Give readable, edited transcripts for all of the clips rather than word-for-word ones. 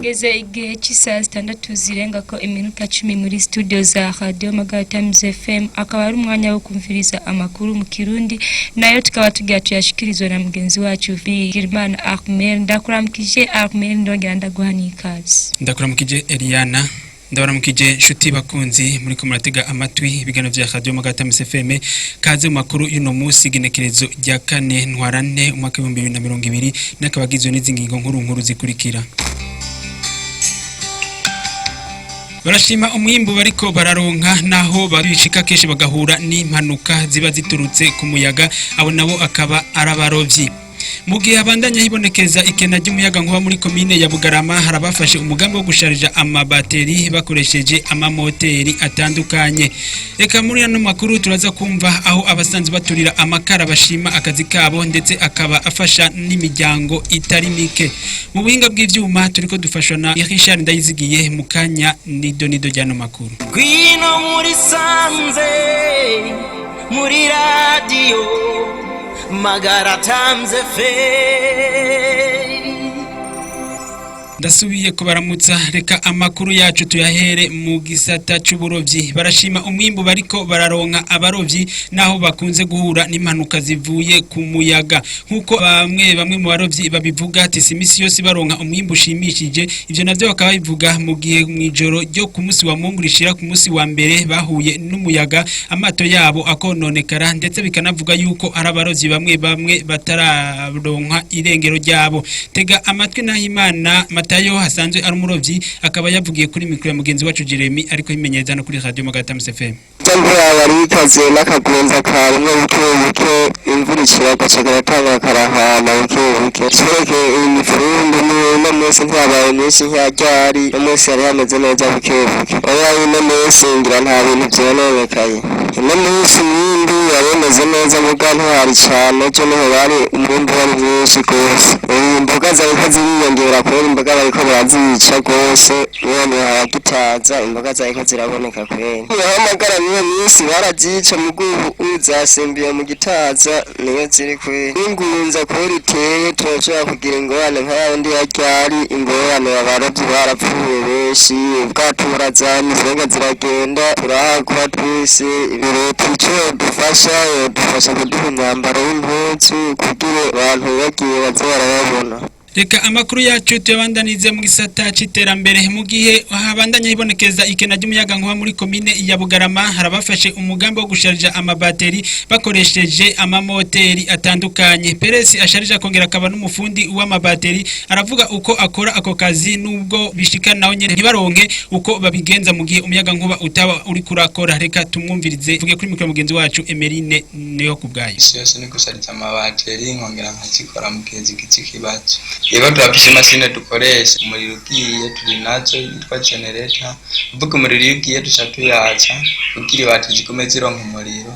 Geze igihe cy'isaha 6 zirenga ko iminota 10 muri studio za Radio Magara Times FM akaba ari umwanya wo kumviriza amakuru mu Kirundi nayo tukaba tugiye tuyashikirizwa na mugenzi wacu Vigirman Ahmed. Ndakuramukije Ahmed, ndongera ndaguhani ikaze. Ndakuramukije Eliana. Ndabaramukije nshuti bakunzi muri ko muratega amatwi ibigano vya Radio Magara Times FM kaze mu makuru y'uno munsi genekerezo rya 4 ntwarante umwaka 2020 nakabagizwe n'izingingo nkuru zikurikira. Barashima umwimbu bariko bararonka naho babishika keshi bagahura n'impanuka ziba ziturutse ku muyaga abo nabo akaba arabarovyi. Mugihe abandanya hibonekeza ikena ry'umuyaga nkuba muri komine ya Bugarama harabafashe umugambi wo gusharija amabateri bakoresheje amamoteri atandukanye. Eka muri ano makuru turaza kumva aho abasanzwe baturira amakara bashima akazi kabo ndetse akaba afasha n'imiryango itari mike. Mu buhinga bw'ivyuma turiko dufashwa na Richard Ndayizigiye mu kanya nido ryano makuru. Gwino muri sanze muri radio Magara Times FM. Ndasubiye kubaramutsa reka amakuru yacu tuyahere mu gisata c'uburovyi. Barashima umwimbu bariko bararonka abarovyi naho bakunze guhura n'impanuka zivuye ku muyaga nkuko bamwe mu barovyi babivuga ati simisi yose baronka umwimbu ushimishije. Ivyo navyo bakaba bivuga mu gihe mwijoro ryo ku munsi wa Mungu rishira ku munsi wa mbere bahuye n'umuyaga amato yabo akononekara ndetse bikanavuga yuko ari abarovyi bamwe batararonka irengero ryabo. Tega amatwi Nahimana Matayo hasanzwe ari umurovyi akaba yavugiye kuri mikro ya mugenzi wacu Jeremy ariko yimenyereza no kuri Radio Magara Times FM. Cyangwa bari kaze nakagonza karimwe buke imvura ikiraga cyagataga karahana buke cyeke imifundo no mwese ntabaye nyinshi nyaryari no mwese yari yameze neza buke oya no mwese ngira nta bintu byononekaye no mwese mwindi yaremeze neza mugano hari cyane cyo no bari umwimbo wari mwinshi gose imboga zariko ziriyongera ko imboga bariko barazica gose none haragitaza imboga zariko ziraboneka kwene Magara niyo minsi barazica mugubu uzasembiye mu gitaza niyo ziri kwe ingunza ko riteye twoshaka kugira ingorane nk'ayandi yaryari ingorane abaravyi barapfuye benshi bwatura zani zenga ziragenda turahakwa twese ibireti cyo dufasha kuduha imyambaro y'impuzu kugira abantu bagiye bazarabona. Reka amakuru yacu tuyabandanize mu gisata c'iterambere mu gihe habandanya hibonekeza ikena ry'umuyaga nkuba muri komine ya Bugarama harabafashe umugambi wo gusharija amabateri bakoresheje amamoteri atandukanye. Peresi asharija kongera akaba n'umufundi w'amabateri aravuga uko akora ako kazi nubwo bishika naho nyene ntibaronke uko babigenza mu gihe umuyaga nkuba utaba uri kurakora. Reka tumwumvirize vuge kuri mikro mugenzi wacu Emerine niyo kubgaye. Yose ni gusharija amabateri nkongera nkazikora mu gihe z'ikibazo. Yego turafise imashine dukoresha umuriro ugiye turi nazo yitwa generator uvuga umuriro ugiye dushatuyaca kugira ibati zigume zironka umuriro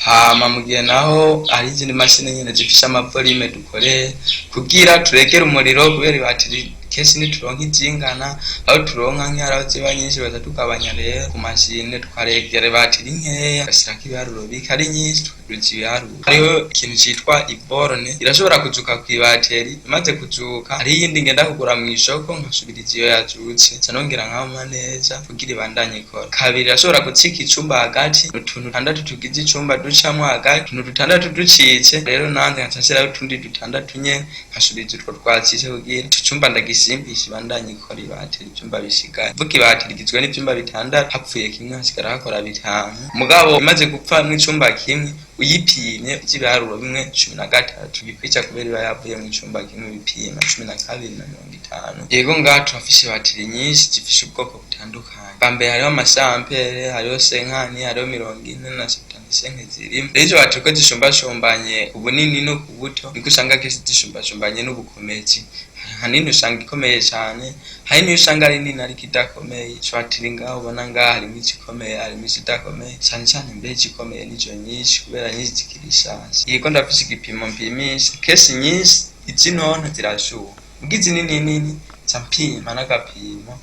hama mu gihe naho ari izindi mashine nyene zifisha amavolume dukoreye kugira turegere umuriro kubera ibati kesi ni turonka izingana aho turonka nk'araho ziba nyinshi bazatukabanya rero ku mashine twaregere batiri nkeya gashyira kibiharuro bikari nyinshi tukaduza ibiharuro. Hariho ikintu citwa iborne irashobora kuzuka ku ibateri imaze kuzuka hari yindi ngenda kugura mu isoko nkasubiriza iyo yazutse canongera nk'ama neza kugira ibandanye ikora. Kabiri irashobora gutsika icumba hagati utuntu 6 tugize icumba ducamwe hagati utuntu 6 ducitse rero nanze nkashiraho utundi 6 nye nkasubiza utwo twacitse kugira icumba simbishi bandanye ikora ibateri ibyumba bisigaye vuga ibateri rigizwe n'ibyumba 6 hapfuye kimwe hasigara hakora 5 mugabo imaze gupfa mu icumba kimwe uyipimye ikibiharuro bimwe 13 bikwica kubera iba yavuye mu icumba kimwe bipima 12 na 50. Yego ngaho turafishe ibateri nyinshi zifishe ubwoko butandukanye. Bambe hariho amasampere hariho senkani hariho 40 na 75 zirimo rero baturiko zishumbashumbanye ubunini no kubuto niko usanga kesi zishumbashumbanye n'ubukomezi hanini usanga ikomeye cyane hari niyo usanga ari nini ariko idakomeye shwatiri ngaho ubona ngaho harimo igikomeye harimo idakomeye cyane cyane mbere igikomeye nico nyinshi kubera nyinshi zikirishanje. Yego ndafise igipimo mpimisha kesi nyinshi izinona zirashuha ugize nini campima n'agapimo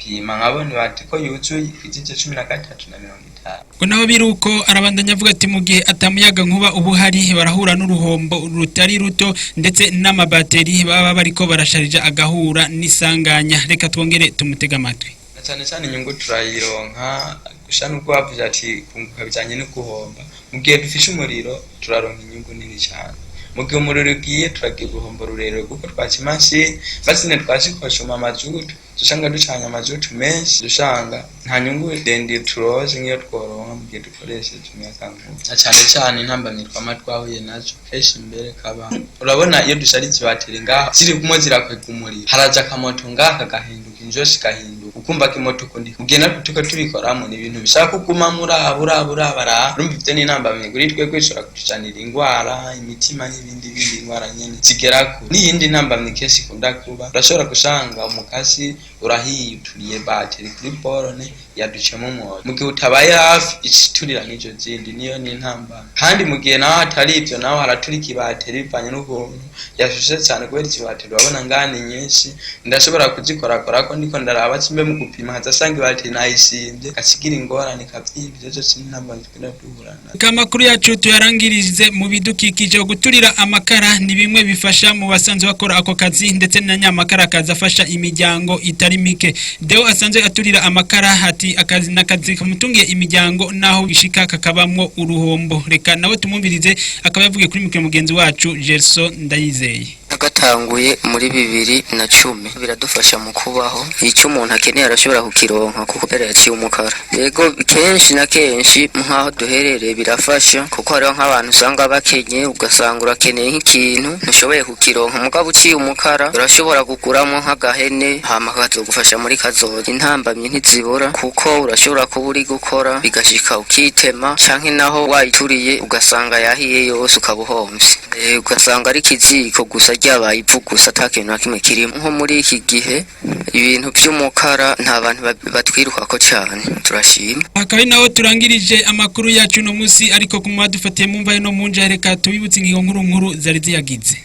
ndapima nkabona bati ko yuzuye ikijije 13 na 50. ngo naho biruko arabandanya avuga ati mu gihe atamuyaga nkuba ubu hari barahura n'uruhombo rutari ruto ndetse n'amabateri baba bariko barasharija agahura n'isanganya. Reka twongere tumutega amatwi. Cyane cyane inyungu turayironka gusa nubwo bavuze ati kunguka bijanye no guhomba. Mu gihe dufishe umuriro turaronka inyungu nini cyane. Mu gihe umuriro ugiye turagira uruhombo rurerure kuko twakimashi basine twashikoshoma amajuto dushanga ducanya amajuto menshi dushanga nta nyungu ndende turoje ngiyo tworonka mu gihe dukoresheje umuyagankuba. Cyane cyane intambamyirwa amatwahuye nazo keshi imbere kaba urabona iyo dusharize bateri ngaho ziri kumwe zirakwega umuriro haraja akamoto ngaha gahinduka injoshi gahinduka ukumva ko imoto kundi ugena tuko tubikoramo ni ibintu bishaka kuguma murabura urumva ifite n'intambamye kuri twe kwishora kutucanira ingwara imitima n'ibindi ingwara nyene zigerako n'iyindi ntambamye keshi kunda kuba urashobora gushanga umukasi urahiye uturiye bateri kuri borone yaducemo umwoyo mu gihe utabaye hafi iturira n'icyo zindi niyo ni intambamye kandi mu gihe naho atari ivyo naho haraturika ibateri bivanye n'ukuntu yashushe cyane kubera ikibateri wabona ngani nyinshi ndashobora kuzikorakora ko ndiko ndaraba kimbe mu gupima hazasanga ibateri nayisimbye kakigira ingorane kavyibyo cyo n'intambamye twenda duhurana. Kamakuru yacu tuyarangirize mu bidukikije guturira amakara ni bimwe bifasha mu basanzwe bakora ako kazi ndetse na nyamakara kazafasha imiryango itari mike. Deo asanzwe aturira amakara hati akazi nakazi kamutungiye imiryango naho bishika kakabamwo uruhombo. Reka nawe tumumvirize akaba yavugiye kuri mikro mugenzi wacu Gerson Ndayizeye. Gatanguye muri 2010 biradufasha mu kubaho icyo umuntu akeneye arashobora kukironka kuko yaciye umukara. Yego kenshi na kenshi nkaho duherereye birafasha kuko hariho nk'abantu usanga bakenye ugasanga urakeneye nk'ikintu ntushoboye kukironka mugabo uciye umukara urashobora gukuramo nk'agahene hama kazogufasha muri kazoza. Intambamye ntizibura kuko urashobora kuba uri gukora bigashika ukitema canke naho wayituriye ugasanga yahiye yose ukabuhomvye ugasanga ari kiziko gusa ryabaye ivu gusa atakintu na kimwe kirimo. Nko muri iki gihe ibintu by'umukara nta bantu batwiruka ko cyane turashima. Akabi naho turangirije amakuru yacu no musi ariko kuma dufatiye mu mvaye no munja reka tubibutse ingingo nkuru zari ziyagize.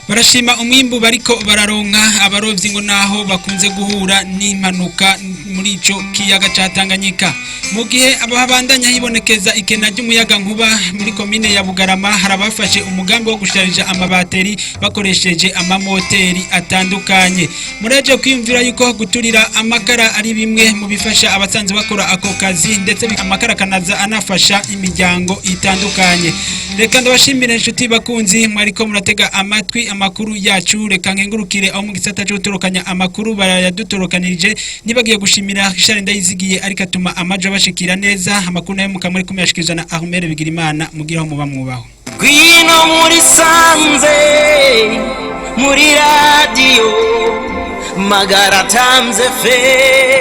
Barashima umwimbu bariko bararonka abarovyi ngo naho bakunze guhura n'impanuka muri ico kiyaga ca Tanganyika. Mu gihe ababandanya hibonekeza ikena ry'umuyaga nkuba muri komine ya Bugarama harabafashe umugambi wo gusharija amabateri bakoresheje amamoteri atandukanye. Mureje kwiyumvira yuko guturira amakara ari bimwe mu bifasha abasanzwe bakora ako kazi ndetse amakara kanaza anafasha imiryango itandukanye. Reka ndabashimire inshuti bakunzi mwariko muratega amatwi amakuru yacu. Reka nkengurukire aho mu gisata cyo gutorokanya amakuru barayadutorokanirije nibagiye gushimira Richard Ndayizigiye ariko atuma amajo bashikira neza amakuru nayo mukamuri kumyashikizana na Ahumere Bigirimana mugiraho muba mwubaho. Gwino muri sanze muri radio Magara Times FM.